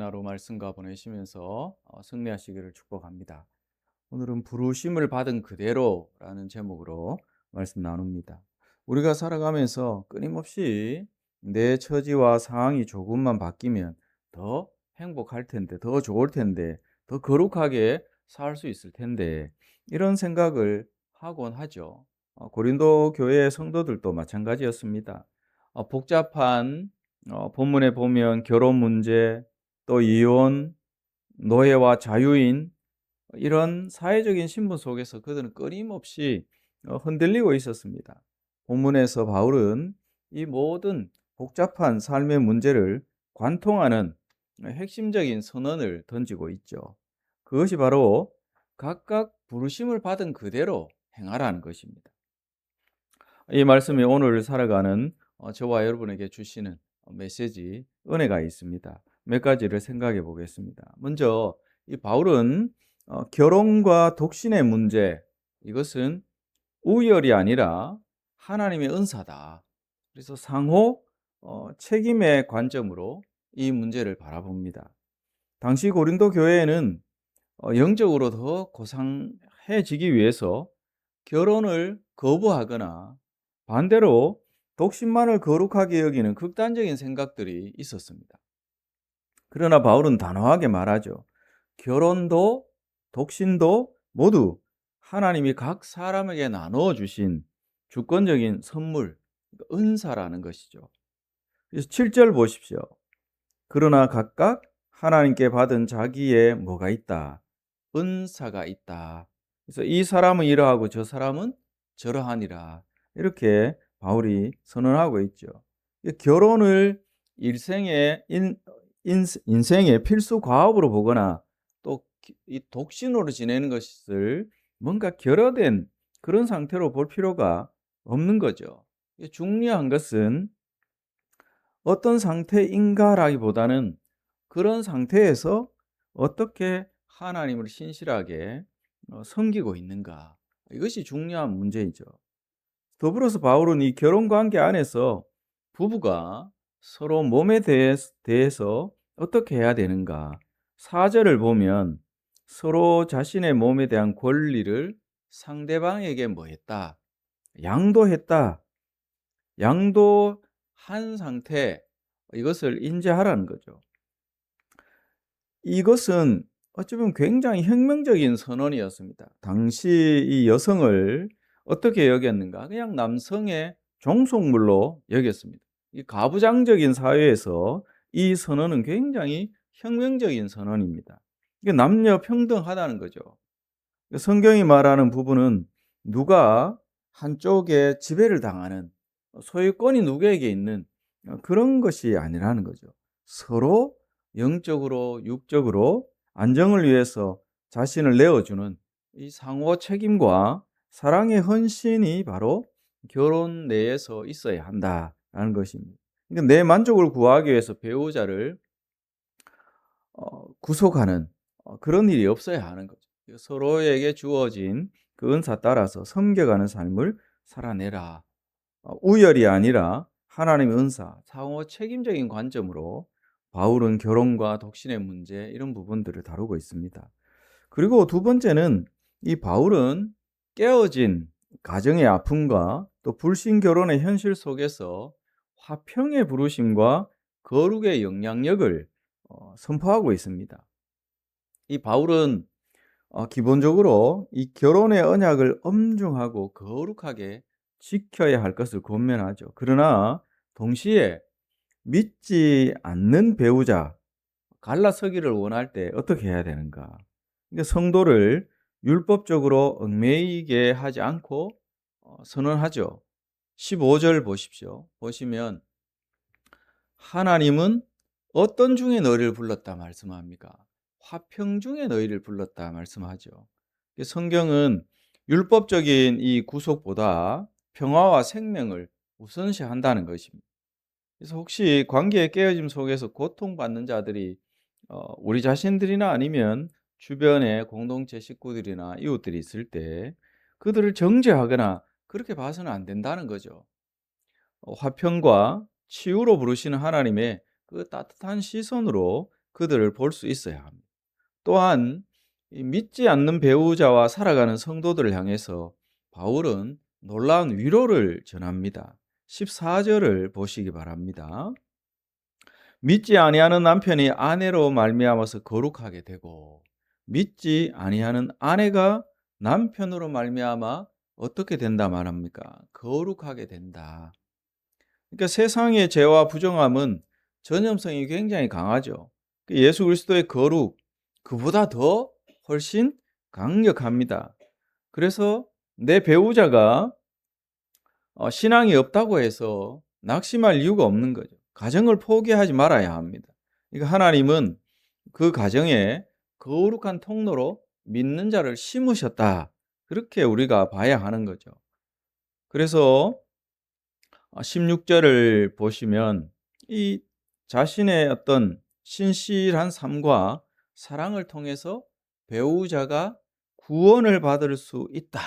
하루 말씀과 보내시면서 승리하시기를 축복합니다. 오늘은 부르심을 받은 그대로라는 제목으로 말씀 나눕니다. 우리가 살아가면서 끊임없이 내 처지와 상황이 조금만 바뀌면 더 행복할 텐데, 더 좋을 텐데, 더 거룩하게 살 수 있을 텐데, 이런 생각을 하곤 하죠. 고린도 교회 성도들도 마찬가지였습니다. 복잡한 본문에 보면 결혼 문제, 또 이혼, 노예와 자유인, 이런 사회적인 신분 속에서 그들은 끊임없이 흔들리고 있었습니다. 본문에서 바울은 이 모든 복잡한 삶의 문제를 관통하는 핵심적인 선언을 던지고 있죠. 그것이 바로 각각 부르심을 받은 그대로 행하라는 것입니다. 이 말씀이 오늘 살아가는 저와 여러분에게 주시는 메시지, 은혜가 있습니다. 몇 가지를 생각해 보겠습니다. 먼저 이 바울은 결혼과 독신의 문제, 이것은 우열이 아니라 하나님의 은사다. 그래서 상호 책임의 관점으로 이 문제를 바라봅니다. 당시 고린도 교회에는 영적으로 더 고상해지기 위해서 결혼을 거부하거나 반대로 독신만을 거룩하게 여기는 극단적인 생각들이 있었습니다. 그러나 바울은 단호하게 말하죠. 결혼도 독신도 모두 하나님이 각 사람에게 나누어 주신 주권적인 선물, 은사라는 것이죠. 그래서 7절 보십시오. 그러나 각각 하나님께 받은 자기의 뭐가 있다? 은사가 있다. 그래서 이 사람은 이러하고 저 사람은 저러하니라. 이렇게 바울이 선언하고 있죠. 결혼을 일생의 인생의 필수 과업으로 보거나 또 이 독신으로 지내는 것을 뭔가 결여된 그런 상태로 볼 필요가 없는 거죠. 중요한 것은 어떤 상태인가라기보다는 그런 상태에서 어떻게 하나님을 신실하게 섬기고 있는가, 이것이 중요한 문제이죠. 더불어서 바울은 이 결혼 관계 안에서 부부가 서로 몸에 대해서 어떻게 해야 되는가, 4절을 보면 서로 자신의 몸에 대한 권리를 상대방에게 뭐 했다? 양도했다. 양도한 상태, 이것을 인지하라는 거죠. 이것은 어찌 보면 굉장히 혁명적인 선언이었습니다. 당시 이 여성을 어떻게 여겼는가? 그냥 남성의 종속물로 여겼습니다. 이 가부장적인 사회에서 이 선언은 굉장히 혁명적인 선언입니다. 이게 남녀 평등하다는 거죠. 성경이 말하는 부분은 누가 한쪽에 지배를 당하는, 소유권이 누구에게 있는 그런 것이 아니라는 거죠. 서로 영적으로 육적으로 안정을 위해서 자신을 내어주는 이 상호 책임과 사랑의 헌신이 바로 결혼 내에서 있어야 한다라는 것입니다. 그러니까 내 만족을 구하기 위해서 배우자를 구속하는 그런 일이 없어야 하는 거죠. 서로에게 주어진 그 은사 따라서 섬겨가는 삶을 살아내라. 우열이 아니라 하나님의 은사, 상호 책임적인 관점으로 바울은 결혼과 독신의 문제, 이런 부분들을 다루고 있습니다. 그리고 두 번째는 이 바울은 깨어진 가정의 아픔과 또 불신 결혼의 현실 속에서 화평의 부르심과 거룩의 영향력을 선포하고 있습니다. 이 바울은 기본적으로 이 결혼의 언약을 엄중하고 거룩하게 지켜야 할 것을 권면하죠. 그러나 동시에 믿지 않는 배우자, 갈라서기를 원할 때 어떻게 해야 되는가? 그러니까 성도를 율법적으로 얽매이게 하지 않고 선언하죠. 15절 보십시오. 보시면 하나님은 어떤 중에 너희를 불렀다 말씀합니까? 화평 중에 너희를 불렀다 말씀하죠. 성경은 율법적인 이 구속보다 평화와 생명을 우선시한다는 것입니다. 그래서 혹시 관계의 깨어짐 속에서 고통받는 자들이 우리 자신들이나 아니면 주변의 공동체 식구들이나 이웃들이 있을 때 그들을 정죄하거나 그렇게 봐서는 안 된다는 거죠. 화평과 치유로 부르시는 하나님의 그 따뜻한 시선으로 그들을 볼 수 있어야 합니다. 또한 이 믿지 않는 배우자와 살아가는 성도들을 향해서 바울은 놀라운 위로를 전합니다. 14절을 보시기 바랍니다. 믿지 아니하는 남편이 아내로 말미암아서 거룩하게 되고 믿지 아니하는 아내가 남편으로 말미암아 어떻게 된다 말합니까? 거룩하게 된다. 그러니까 세상의 죄와 부정함은 전염성이 굉장히 강하죠. 예수 그리스도의 거룩, 그보다 더 훨씬 강력합니다. 그래서 내 배우자가 신앙이 없다고 해서 낙심할 이유가 없는 거죠. 가정을 포기하지 말아야 합니다. 그러니까 하나님은 그 가정에 거룩한 통로로 믿는 자를 심으셨다. 그렇게 우리가 봐야 하는 거죠. 그래서 16절을 보시면 이 자신의 어떤 신실한 삶과 사랑을 통해서 배우자가 구원을 받을 수 있다.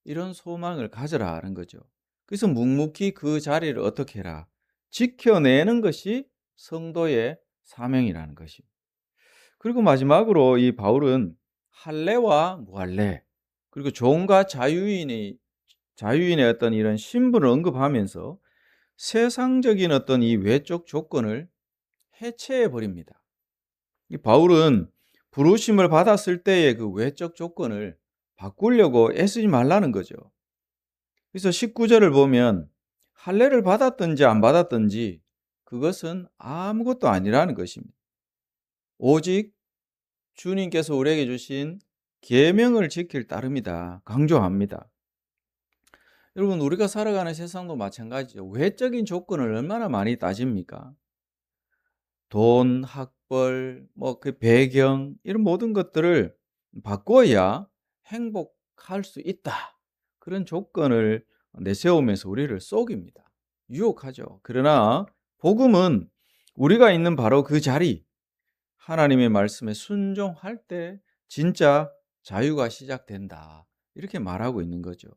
이런 소망을 가져라는 거죠. 그래서 묵묵히 그 자리를 어떻게 해라? 지켜내는 것이 성도의 사명이라는 것입니다. 그리고 마지막으로 이 바울은 할례와 무할례, 그리고 종과 자유인의 어떤 이런 신분을 언급하면서 세상적인 어떤 이 외적 조건을 해체해 버립니다. 이 바울은 부르심을 받았을 때의 그 외적 조건을 바꾸려고 애쓰지 말라는 거죠. 그래서 19절을 보면 할례를 받았든지 안 받았든지 그것은 아무것도 아니라는 것입니다. 오직 주님께서 우리에게 주신 계명을 지킬 따름이다. 강조합니다. 여러분, 우리가 살아가는 세상도 마찬가지죠. 외적인 조건을 얼마나 많이 따집니까? 돈, 학벌, 그 배경 이런 모든 것들을 바꿔야 행복할 수 있다. 그런 조건을 내세우면서 우리를 속입니다. 유혹하죠. 그러나 복음은 우리가 있는 바로 그 자리, 하나님의 말씀에 순종할 때 진짜 자유가 시작된다. 이렇게 말하고 있는 거죠.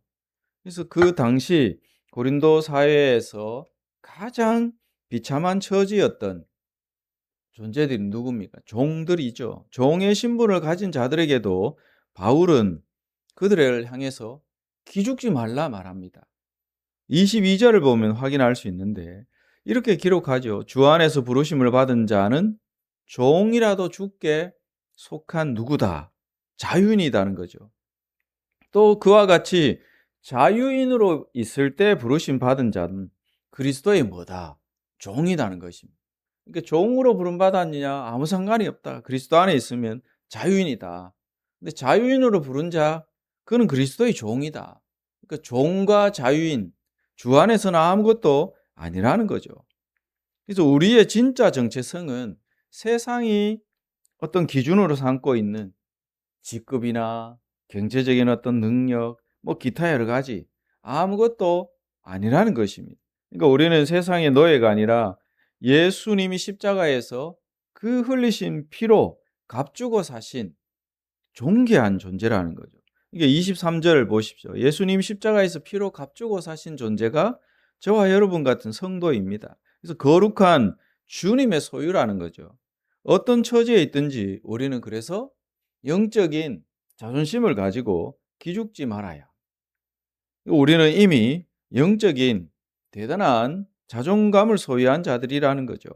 그래서 그 당시 고린도 사회에서 가장 비참한 처지였던 존재들이 누굽니까? 종들이죠. 종의 신분을 가진 자들에게도 바울은 그들을 향해서 기죽지 말라 말합니다. 22절을 보면 확인할 수 있는데 이렇게 기록하죠. 주 안에서 부르심을 받은 자는 종이라도 주께 속한 누구다. 자유인이다는 거죠. 또 그와 같이 자유인으로 있을 때 부르심 받은 자는 그리스도의 뭐다? 종이라는 것입니다. 그러니까 종으로 부름받았느냐 아무 상관이 없다. 그리스도 안에 있으면 자유인이다. 근데 자유인으로 부른 자 그는 그리스도의 종이다. 그러니까 종과 자유인 주 안에서는 아무것도 아니라는 거죠. 그래서 우리의 진짜 정체성은 세상이 어떤 기준으로 삼고 있는 직급이나 경제적인 어떤 능력, 기타 여러 가지 아무것도 아니라는 것입니다. 그러니까 우리는 세상의 노예가 아니라 예수님이 십자가에서 그 흘리신 피로 값주고 사신 존귀한 존재라는 거죠. 이게 23절을 보십시오. 예수님 십자가에서 피로 값주고 사신 존재가 저와 여러분 같은 성도입니다. 그래서 거룩한 주님의 소유라는 거죠. 어떤 처지에 있든지 우리는 그래서 영적인 자존심을 가지고 기죽지 말아야. 우리는 이미 영적인 대단한 자존감을 소유한 자들이라는 거죠.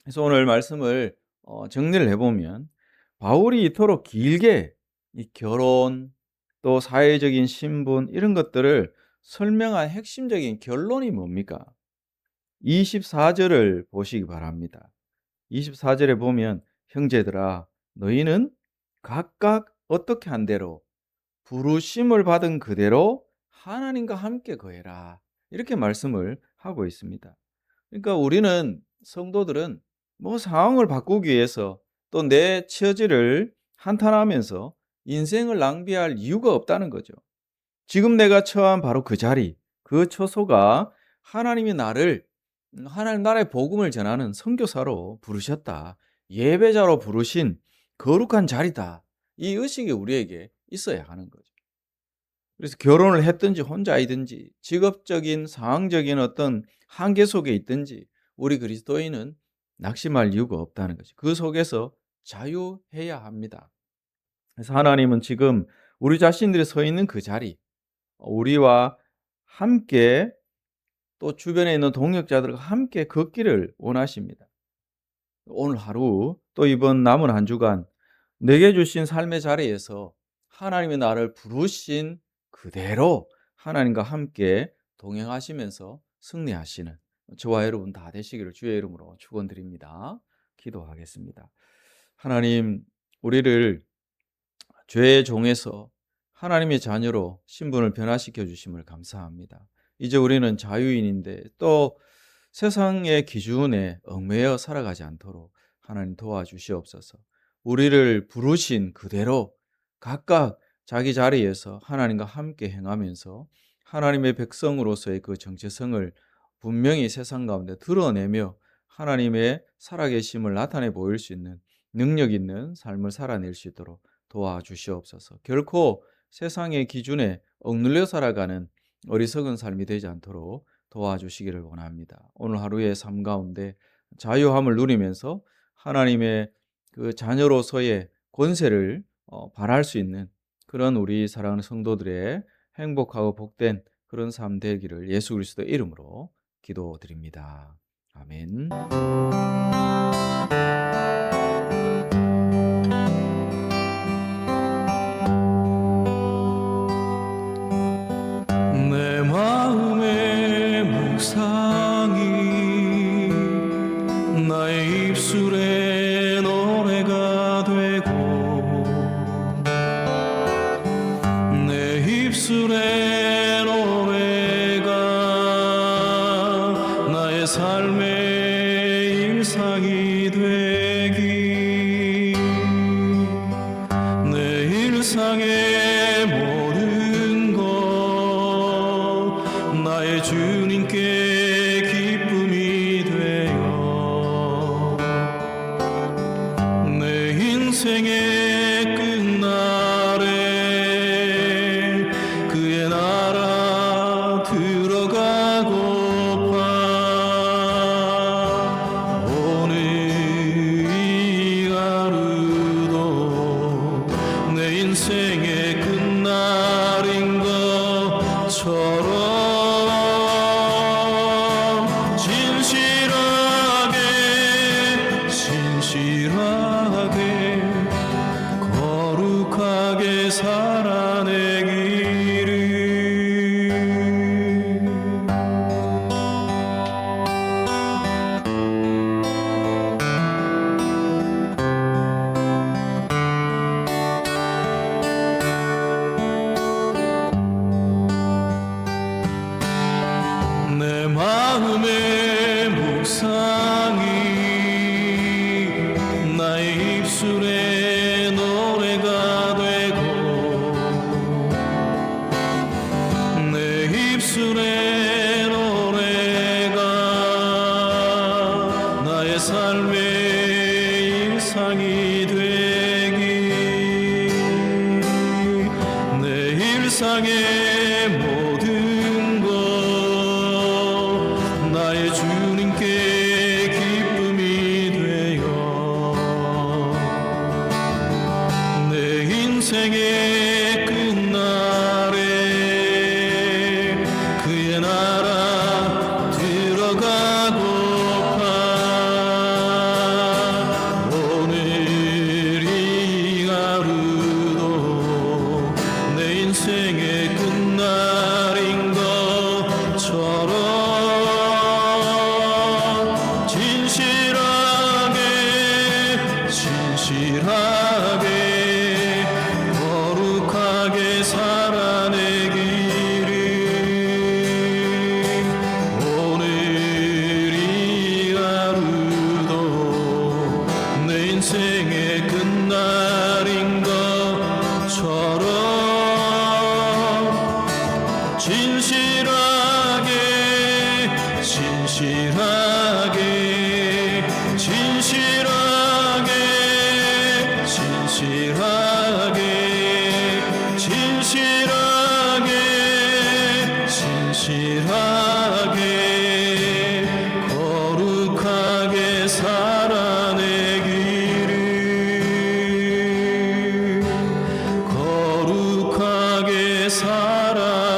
그래서 오늘 말씀을 정리를 해보면 바울이 이토록 길게 이 결혼 또 사회적인 신분 이런 것들을 설명한 핵심적인 결론이 뭡니까? 24절을 보시기 바랍니다. 24절에 보면 형제들아 너희는 각각 어떻게 한 대로 부르심을 받은 그대로 하나님과 함께 거해라. 이렇게 말씀을 하고 있습니다. 그러니까 우리는 성도들은 상황을 바꾸기 위해서 또 내 처지를 한탄하면서 인생을 낭비할 이유가 없다는 거죠. 지금 내가 처한 바로 그 자리, 그 처소가 하나님이 나를 하나님 나라의 복음을 전하는 선교사로 부르셨다. 예배자로 부르신 거룩한 자리다. 이 의식이 우리에게 있어야 하는 거죠. 그래서 결혼을 했든지 혼자이든지 직업적인 상황적인 어떤 한계 속에 있든지 우리 그리스도인은 낙심할 이유가 없다는 거죠. 그 속에서 자유해야 합니다. 그래서 하나님은 지금 우리 자신들이 서 있는 그 자리, 우리와 함께 또 주변에 있는 동역자들과 함께 걷기를 원하십니다. 오늘 하루 또 이번 남은 한 주간 내게 주신 삶의 자리에서 하나님이 나를 부르신 그대로 하나님과 함께 동행하시면서 승리하시는 저와 여러분 다 되시기를 주의 이름으로 축원드립니다. 기도하겠습니다. 하나님, 우리를 죄의 종에서 하나님의 자녀로 신분을 변화시켜 주심을 감사합니다. 이제 우리는 자유인인데 또 세상의 기준에 얽매여 살아가지 않도록 하나님 도와주시옵소서. 우리를 부르신 그대로 각각 자기 자리에서 하나님과 함께 행하면서 하나님의 백성으로서의 그 정체성을 분명히 세상 가운데 드러내며 하나님의 살아계심을 나타내 보일 수 있는 능력 있는 삶을 살아낼 수 있도록 도와주시옵소서. 결코 세상의 기준에 억눌려 살아가는 어리석은 삶이 되지 않도록 도와주시기를 원합니다. 오늘 하루의 삶 가운데 자유함을 누리면서 하나님의 그 자녀로서의 권세를 발할 수 있는 그런 우리 사랑하는 성도들의 행복하고 복된 그런 삶 되기를 예수 그리스도의 이름으로 기도드립니다. 아멘. 내 마음의 묵상이 나의 입술의 노래가 되고 내 입술의 노래가 나의 삶의 일상이 되기 내 일상의 모든 것 나의 주님께 기쁨이 되어 내 인생의 끝날에 그의 나라 들어가고파 오늘 이 하루도 내 인생의 끝날인 것처럼 진실하게 거룩하게 살아내기를 내 마음의 묵상이 나의 입술의 노래가 되고 내 입술의 노래가 나의 삶의 일상이 되기 내 일상의 모든 것 나의 주님께 기쁨이 되어 내 인생의 끝날에 그의 나라 들어가고파 오늘 이 하루도 내 인생의 끝날인 것처럼 진실하게 거룩하게 살아내기를 오늘 이 하루도 내 인생의 끝날인 것처럼 진실하게 진실하게 거룩하게 살 사랑